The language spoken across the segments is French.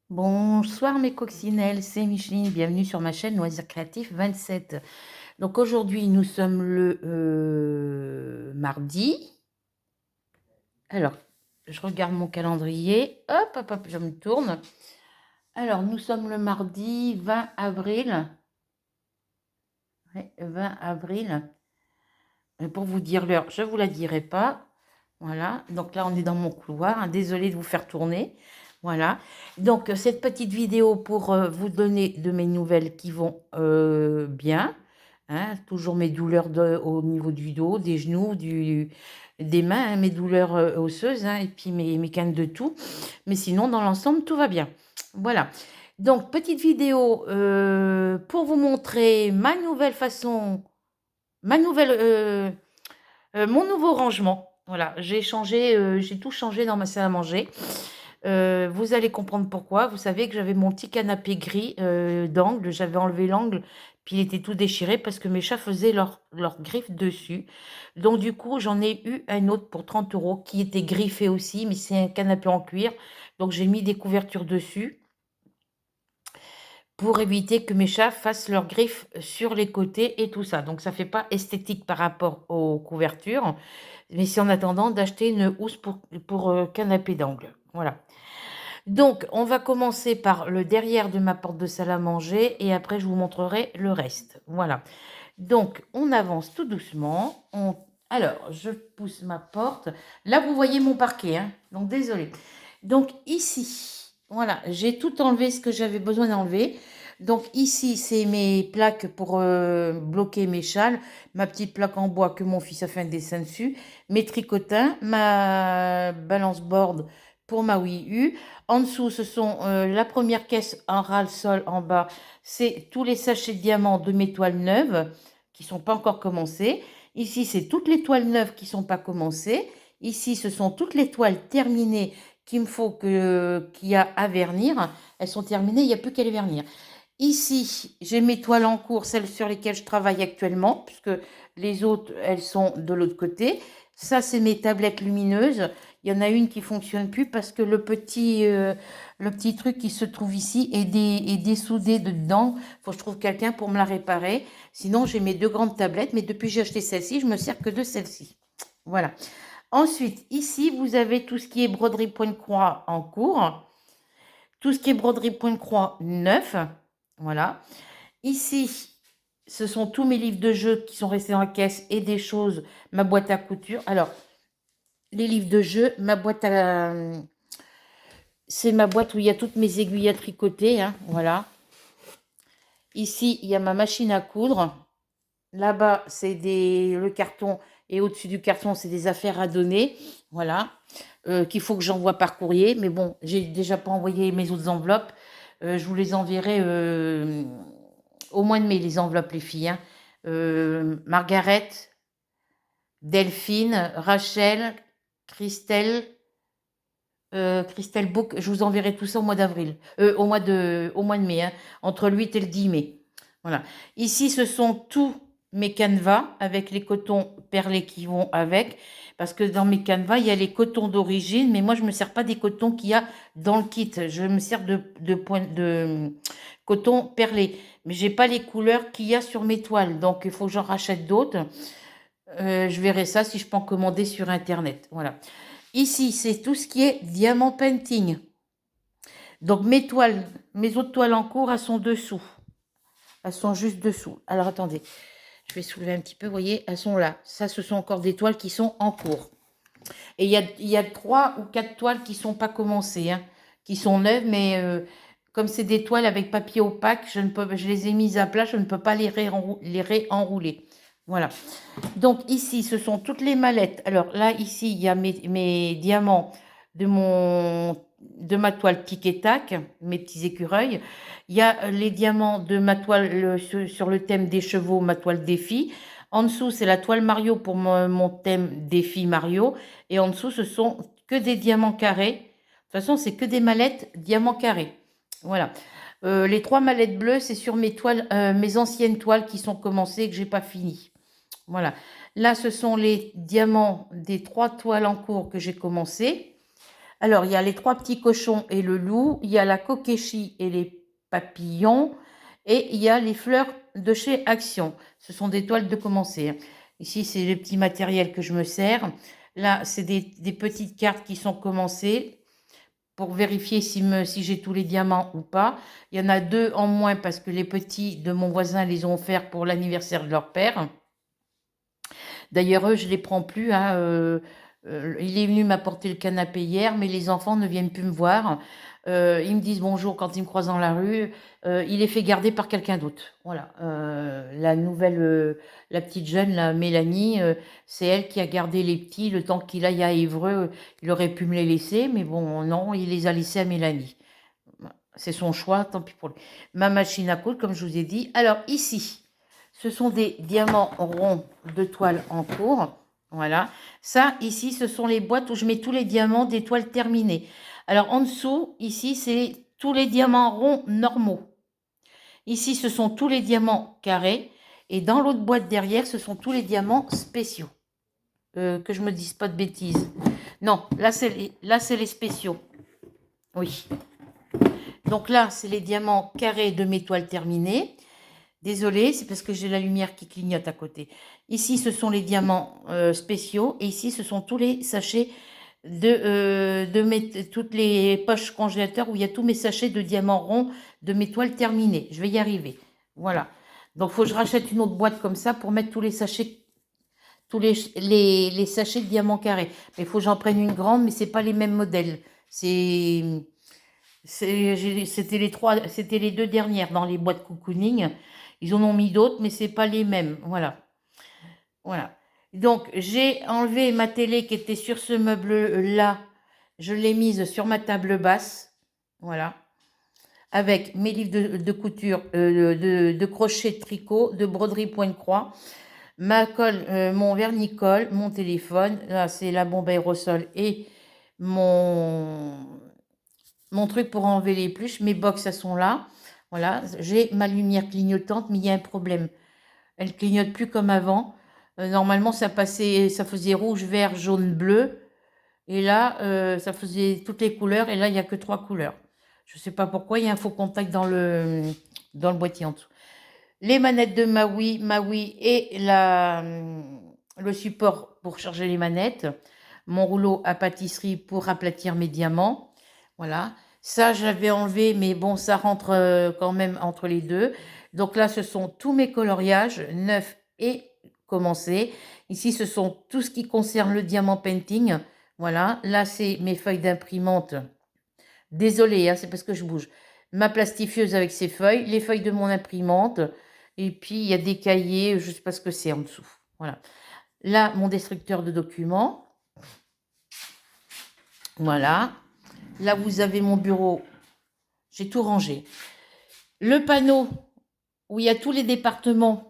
Bonsoir mes coccinelles, c'est Micheline, bienvenue sur ma chaîne Loisirs Créatifs 27. Donc aujourd'hui nous sommes le mardi. Alors, je regarde mon calendrier, hop, hop, hop, je me tourne. Alors, nous sommes le mardi 20 avril. Ouais, 20 avril. Pour vous dire l'heure, je ne vous la dirai pas. Voilà, donc là on est dans mon couloir, hein. Désolée de vous faire tourner. Voilà, donc cette petite vidéo pour vous donner de mes nouvelles qui vont bien. Hein, toujours mes douleurs au niveau du dos, des genoux, des mains, hein, mes douleurs osseuses, hein, et puis mes cannes de tout. Mais sinon, dans l'ensemble, tout va bien. Voilà, donc petite vidéo pour vous montrer ma nouvelle façon, mon nouveau rangement. Voilà, j'ai tout changé dans ma salle à manger. Vous allez comprendre pourquoi. Vous savez que j'avais mon petit canapé gris d'angle. J'avais enlevé l'angle, puis il était tout déchiré parce que mes chats faisaient leur griffe dessus. Donc du coup, j'en ai eu un autre pour 30 € qui était griffé aussi, mais c'est un canapé en cuir. Donc j'ai mis des couvertures dessus pour éviter que mes chats fassent leurs griffes sur les côtés et tout ça. Donc ça fait pas esthétique par rapport aux couvertures, mais c'est en attendant d'acheter une housse pour canapé d'angle. Voilà. Donc, on va commencer par le derrière de ma porte de salle à manger et après, je vous montrerai le reste. Voilà. Donc, on avance tout doucement. Alors, je pousse ma porte. Là, vous voyez mon parquet, hein. Donc, désolé. Donc, ici, voilà, j'ai tout enlevé ce que j'avais besoin d'enlever. Donc, ici, c'est mes plaques pour bloquer mes châles. Ma petite plaque en bois que mon fils a fait un dessin dessus. Mes tricotins, ma balance board pour ma Wii U. En dessous, ce sont la première caisse en ras-le-sol en bas. C'est tous les sachets de diamants de mes toiles neuves qui ne sont pas encore commencées. Ici, c'est toutes les toiles neuves qui ne sont pas commencées. Ici, ce sont toutes les toiles terminées qu'il me faut qu'il y a à vernir. Elles sont terminées, il n'y a plus qu'à les vernir. Ici, j'ai mes toiles en cours, celles sur lesquelles je travaille actuellement, puisque les autres, elles sont de l'autre côté. Ça, c'est mes tablettes lumineuses. Il y en a une qui fonctionne plus parce que le petit truc qui se trouve ici est dessoudé dedans. Il faut que je trouve quelqu'un pour me la réparer. Sinon, j'ai mes deux grandes tablettes, mais depuis que j'ai acheté celle-ci, je me sers que de celle-ci. Voilà. Ensuite, ici, vous avez tout ce qui est broderie point-croix en cours. Tout ce qui est broderie point-croix neuf. Voilà. Ici, ce sont tous mes livres de jeux qui sont restés dans la caisse et des choses, ma boîte à couture. Alors, les livres de jeux, c'est ma boîte où il y a toutes mes aiguilles à tricoter, hein, voilà. Ici, il y a ma machine à coudre. Là-bas, c'est le carton. Et au-dessus du carton, c'est des affaires à donner. Voilà. Qu'il faut que j'envoie par courrier. Mais bon, j'ai déjà pas envoyé mes autres enveloppes. Je vous les enverrai au mois de mai, les enveloppes, les filles, hein. Margaret, Delphine, Rachel, Christelle, Christelle Book, je vous enverrai tout ça au mois d'avril, au mois de mai, hein, entre le 8 et le 10 mai. Voilà. Ici, ce sont tous mes canevas avec les cotons perlés qui vont avec. Parce que dans mes canevas, il y a les cotons d'origine, mais moi, je ne me sers pas des cotons qu'il y a dans le kit. Je me sers de coton perlé. Mais je n'ai pas les couleurs qu'il y a sur mes toiles. Donc, il faut que j'en rachète d'autres. Je verrai ça si je peux en commander sur Internet. Voilà. Ici, c'est tout ce qui est diamant painting. Donc mes autres toiles en cours, elles sont dessous. Elles sont juste dessous. Alors attendez, je vais soulever un petit peu, vous voyez, elles sont là. Ça, ce sont encore des toiles qui sont en cours. Et il y a 3 ou 4 toiles qui ne sont pas commencées, hein, qui sont neuves, mais comme c'est des toiles avec papier opaque, je les ai mises à plat, je ne peux pas les réenrouler. Voilà. Donc ici, ce sont toutes les mallettes. Alors là, ici, il y a mes diamants de ma toile tic et tac, mes petits écureuils. Il y a les diamants de ma toile sur le thème des chevaux, ma toile défi. En dessous, c'est la toile Mario pour mon thème défi Mario. Et en dessous, ce sont que des diamants carrés. De toute façon, c'est que des mallettes diamants carrés. Voilà. Les 3 mallettes bleues, c'est sur mes anciennes toiles qui sont commencées et que j'ai pas fini. Voilà. Là, ce sont les diamants des 3 toiles en cours que j'ai commencé. Alors, il y a les 3 petits cochons et le loup, il y a la kokeshi et les papillons, et il y a les fleurs de chez Action. Ce sont des toiles de commencer, hein. Ici, c'est le petit matériel que je me sers. Là, c'est des petites cartes qui sont commencées pour vérifier si j'ai tous les diamants ou pas. Il y en a 2 en moins parce que les petits de mon voisin les ont offerts pour l'anniversaire de leur père. D'ailleurs, eux, je ne les prends plus, hein, il est venu m'apporter le canapé hier, mais les enfants ne viennent plus me voir. Ils me disent bonjour quand ils me croisent dans la rue. Il est fait garder par quelqu'un d'autre. Voilà. La nouvelle, la petite jeune, la Mélanie, c'est elle qui a gardé les petits le temps qu'il aille à Évreux. Il aurait pu me les laisser, mais bon, non, il les a laissés à Mélanie. C'est son choix, tant pis pour lui. Ma machine à coudre, comme je vous ai dit. Alors ici, ce sont des diamants ronds de toile en cours. Voilà. Ça, ici, ce sont les boîtes où je mets tous les diamants des toiles terminées. Alors en dessous, ici, c'est tous les diamants ronds normaux. Ici, ce sont tous les diamants carrés. Et dans l'autre boîte derrière, ce sont tous les diamants spéciaux. Que je me dise pas de bêtises. Non, là, c'est les spéciaux. Oui. Donc là, c'est les diamants carrés de mes toiles terminées. Désolée, c'est parce que j'ai la lumière qui clignote à côté. Ici, ce sont les diamants spéciaux. Et ici, ce sont tous les sachets toutes les poches congélateurs où il y a tous mes sachets de diamants ronds de mes toiles terminées. Je vais y arriver. Voilà. Donc, il faut que je rachète une autre boîte comme ça pour mettre tous les sachets, les sachets de diamants carrés. Mais il faut que j'en prenne une grande, mais ce n'est pas les mêmes modèles. C'était les 2 dernières dans les boîtes cocooning. Ils en ont mis d'autres, mais c'est pas les mêmes. Voilà. Voilà. Donc, j'ai enlevé ma télé qui était sur ce meuble-là. Je l'ai mise sur ma table basse. Voilà. Avec mes livres de couture, de crochet, de tricot, de broderie point de croix. Ma colle, mon vernis-colle, mon téléphone. Là, c'est la bombe aérosol et mon truc pour enlever les pluches. Mes box, elles sont là. Voilà. J'ai ma lumière clignotante, mais il y a un problème. Elle clignote plus comme avant. Normalement, ça faisait rouge, vert, jaune, bleu. Et là, ça faisait toutes les couleurs. Et là, il n'y a que 3 couleurs. Je ne sais pas pourquoi. Il y a un faux contact dans le boîtier en dessous. Les manettes de Maui et le support pour charger les manettes. Mon rouleau à pâtisserie pour aplatir mes diamants. Voilà. Ça, je l'avais enlevé, mais bon, ça rentre quand même entre les deux. Donc là, ce sont tous mes coloriages, neufs et commencés. Ici, ce sont tout ce qui concerne le diamant painting. Voilà. Là, c'est mes feuilles d'imprimante. Désolée, hein, c'est parce que je bouge. Ma plastifieuse avec ses feuilles, les feuilles de mon imprimante. Et puis, il y a des cahiers, je ne sais pas ce que c'est en dessous. Voilà. Là, mon destructeur de documents. Voilà. Là, vous avez mon bureau. J'ai tout rangé. Le panneau où il y a tous les départements.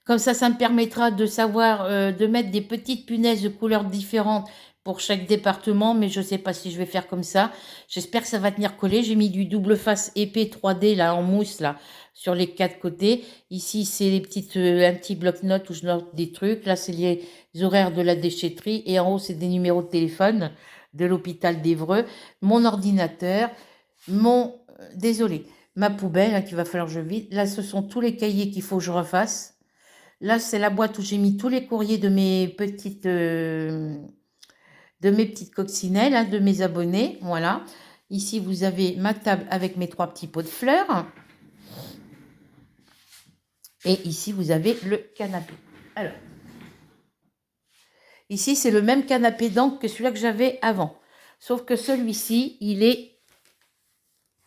Comme ça me permettra de savoir, de mettre des petites punaises de couleurs différentes pour chaque département. Mais je ne sais pas si je vais faire comme ça. J'espère que ça va tenir collé. J'ai mis du double face épais 3D là, en mousse là, sur les 4 côtés. Ici, c'est un petit bloc-notes où je note des trucs. Là, c'est les horaires de la déchetterie. Et en haut, c'est des numéros de téléphone de l'hôpital d'Évreux. Mon ordinateur. Désolé, ma poubelle hein, qu'il va falloir que je vide. Là, ce sont tous les cahiers qu'il faut que je refasse. Là, c'est la boîte où j'ai mis tous les courriers de mes petites coccinelles, hein, de mes abonnés. Voilà. Ici, vous avez ma table avec mes 3 petits pots de fleurs. Et ici, vous avez le canapé. Alors, ici, c'est le même canapé d'encre que celui-là que j'avais avant. Sauf que celui-ci, il est...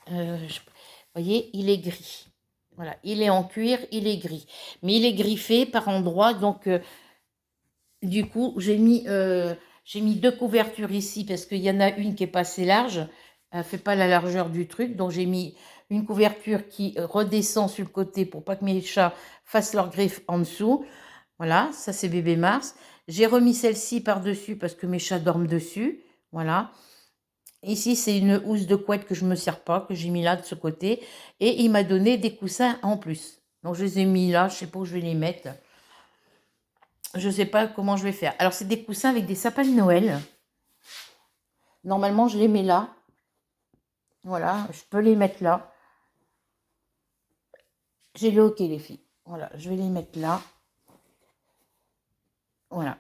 vous voyez, il est gris. Voilà, il est en cuir, il est gris. Mais il est griffé par endroits, donc... du coup, j'ai mis 2 couvertures ici parce qu'il y en a une qui est pas assez large. Elle ne fait pas la largeur du truc. Donc, j'ai mis une couverture qui redescend sur le côté pour pas que mes chats fassent leurs griffes en dessous. Voilà, ça c'est bébé Mars. J'ai remis celle-ci par-dessus parce que mes chats dorment dessus. Voilà. Ici, c'est une housse de couette que je ne me sers pas, que j'ai mis là de ce côté. Et il m'a donné des coussins en plus. Donc, je les ai mis là. Je ne sais pas où je vais les mettre. Je ne sais pas comment je vais faire. Alors, c'est des coussins avec des sapins de Noël. Normalement, je les mets là. Voilà, je peux les mettre là. J'ai le OK, les filles. Voilà, je vais les mettre là. Voilà,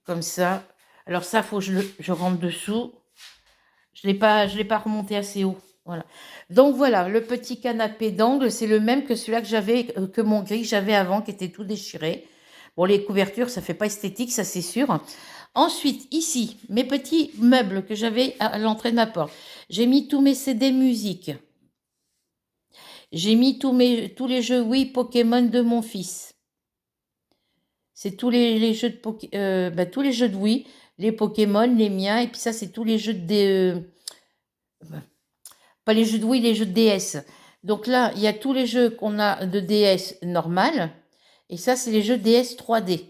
comme ça. Alors ça, faut que je rentre dessous. Je l'ai pas remonté assez haut. Voilà. Donc voilà, le petit canapé d'angle, c'est le même que celui-là que j'avais, que mon gris que j'avais avant, qui était tout déchiré. Bon, les couvertures, ça fait pas esthétique, ça c'est sûr. Ensuite, ici, mes petits meubles que j'avais à l'entrée de ma porte. J'ai mis tous mes CD musique. J'ai mis tous les jeux Wii Pokémon de mon fils. C'est tous les jeux de tous les jeux de Wii, les Pokémon, les miens, et puis ça, c'est tous les jeux pas les jeux de Wii, les jeux de DS. Donc là, il y a tous les jeux qu'on a de DS normal, et ça, c'est les jeux DS 3D.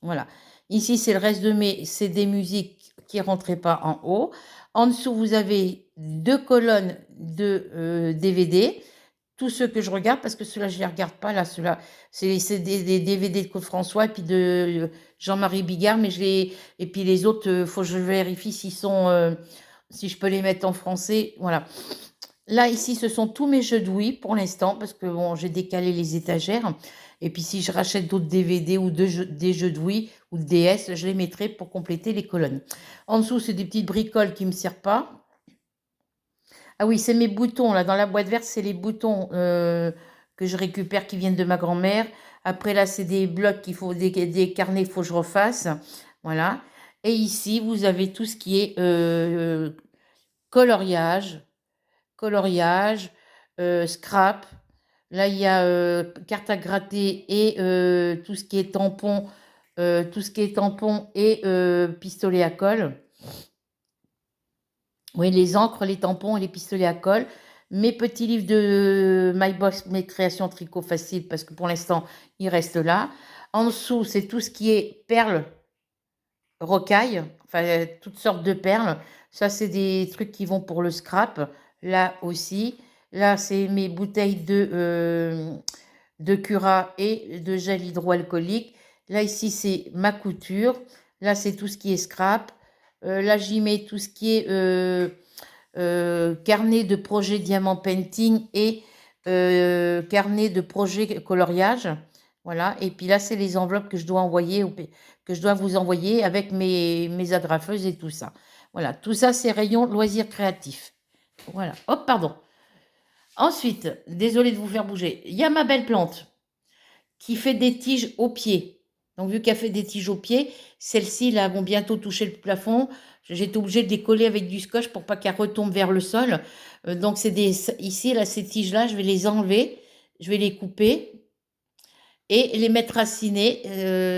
Voilà. Ici, c'est le reste de mes CD musique qui ne rentraient pas en haut. En dessous, vous avez deux colonnes de DVD. Tous ceux que je regarde, parce que ceux-là, je ne les regarde pas. Là, ceux-là, c'est des DVD de Claude François et puis de Jean-Marie Bigard. Et puis les autres, il faut que je vérifie s'ils sont, si je peux les mettre en français. Voilà. Là, ici, ce sont tous mes jeux de Wii pour l'instant, parce que bon, j'ai décalé les étagères. Et puis, si je rachète d'autres DVD ou des jeux de Wii ou de DS, je les mettrai pour compléter les colonnes. En dessous, c'est des petites bricoles qui ne me servent pas. Ah oui, c'est mes boutons, là, dans la boîte verte, c'est les boutons que je récupère qui viennent de ma grand-mère. Après, là, c'est des blocs des carnets qu'il faut que je refasse. Voilà. Et ici, vous avez tout ce qui est coloriage, coloriage, scrap. Là, il y a carte à gratter et tout ce qui est tampon, et pistolet à colle. Oui, les encres, les tampons et les pistolets à colle. Mes petits livres de My Box, mes créations tricot facile, parce que pour l'instant, ils restent là. En dessous, c'est tout ce qui est perles, rocailles, enfin, toutes sortes de perles. Ça, c'est des trucs qui vont pour le scrap. Là aussi. Là, c'est mes bouteilles de Cura et de gel hydroalcoolique. Là, ici, c'est ma couture. Là, c'est tout ce qui est scrap. Là, j'y mets tout ce qui est carnet de projet diamant painting et carnet de projet coloriage. Voilà. Et puis là, c'est les enveloppes que je dois envoyer, que je dois vous envoyer avec mes agrafeuses et tout ça. Voilà. Tout ça, c'est rayon loisirs créatifs. Voilà. Hop, pardon. Ensuite, désolée de vous faire bouger. Il y a ma belle plante qui fait des tiges au pied. Donc, vu qu'elle fait des tiges au pied, celles-ci là vont bientôt toucher le plafond. J'ai été obligée de les coller avec du scotch pour pas qu'elles retombent vers le sol. Donc, ici, là, ces tiges-là, je vais les enlever. Je vais les couper et les mettre racinées.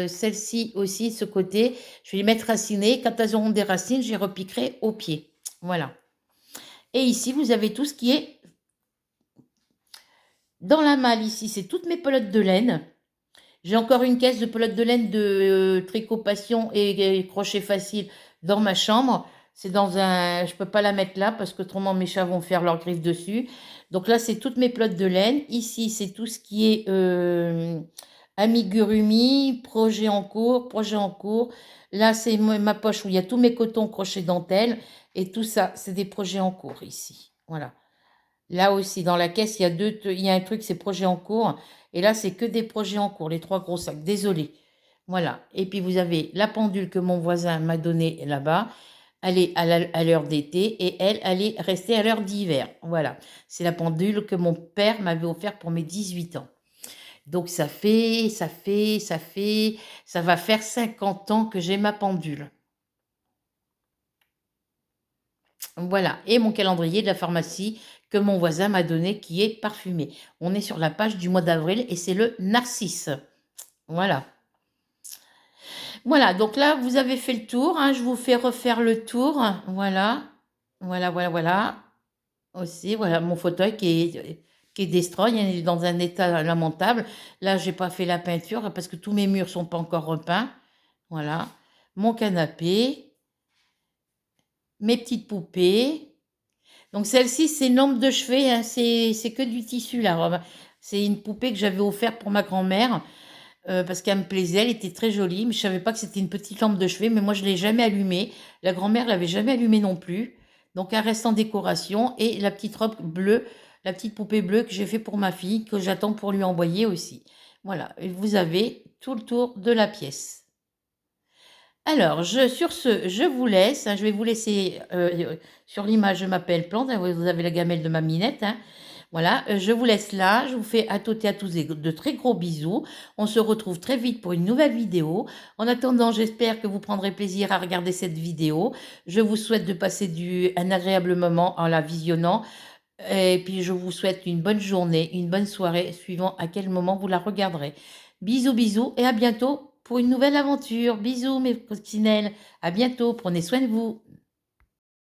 Celles-ci aussi, ce côté, je vais les mettre racinées. Quand elles auront des racines, je les repiquerai au pied. Voilà. Et ici, vous avez tout ce qui est dans la malle. Ici, c'est toutes mes pelotes de laine. J'ai encore une caisse de pelote de laine de Tricot Passion et crochet facile dans ma chambre. C'est dans un... Je peux pas la mettre là parce que autrement mes chats vont faire leurs griffes dessus. Donc là, c'est toutes mes pelotes de laine. Ici, c'est tout ce qui est amigurumi, projet en cours, projet en cours. Là, c'est ma poche où il y a tous mes cotons crochet dentelle. Et tout ça, c'est des projets en cours ici. Voilà. Là aussi, dans la caisse, il y a un truc, c'est projet en cours. Et là, c'est que des projets en cours, les trois gros sacs. Désolée. Voilà. Et puis, vous avez la pendule que mon voisin m'a donnée là-bas. Elle est à l'heure d'été et elle est restée à l'heure d'hiver. Voilà. C'est la pendule que mon père m'avait offert pour mes 18 ans. Donc, ça va faire 50 ans que j'ai ma pendule. Voilà, et mon calendrier de la pharmacie que mon voisin m'a donné qui est parfumé. On est sur la page du mois d'avril et c'est le narcisse. Voilà. Voilà, donc là, vous avez fait le tour, hein, je vous fais refaire le tour. Voilà, voilà. Aussi, voilà, mon fauteuil qui est destroy, il est dans un état lamentable. Là, j'ai pas fait la peinture parce que tous mes murs sont pas encore repeints. Voilà, mon canapé, mes petites poupées. Donc celle-ci, c'est une lampe de chevet, hein, c'est que du tissu là. C'est une poupée que j'avais offerte pour ma grand-mère. parce qu'elle me plaisait, elle était très jolie, mais je savais pas que c'était une petite lampe de chevet, mais moi je l'ai jamais allumée. La grand-mère l'avait jamais allumée non plus, donc elle reste en décoration et la petite robe bleue, la petite poupée bleue que j'ai fait pour ma fille, que j'attends pour lui envoyer aussi. Voilà, et vous avez tout le tour de la pièce. Alors, sur ce, je vous laisse, hein, je vais vous laisser, sur l'image, je m'appelle Plante, hein, vous avez la gamelle de ma Minette, hein. Voilà, je vous laisse là, je vous fais à toutes et à tous de très gros bisous. On se retrouve très vite pour une nouvelle vidéo. En attendant, j'espère que vous prendrez plaisir à regarder cette vidéo. Je vous souhaite de passer un agréable moment en la visionnant et puis je vous souhaite une bonne journée, une bonne soirée, suivant à quel moment vous la regarderez. Bisous, bisous et à bientôt pour une nouvelle aventure. Bisous mes coccinelles, à bientôt, prenez soin de vous.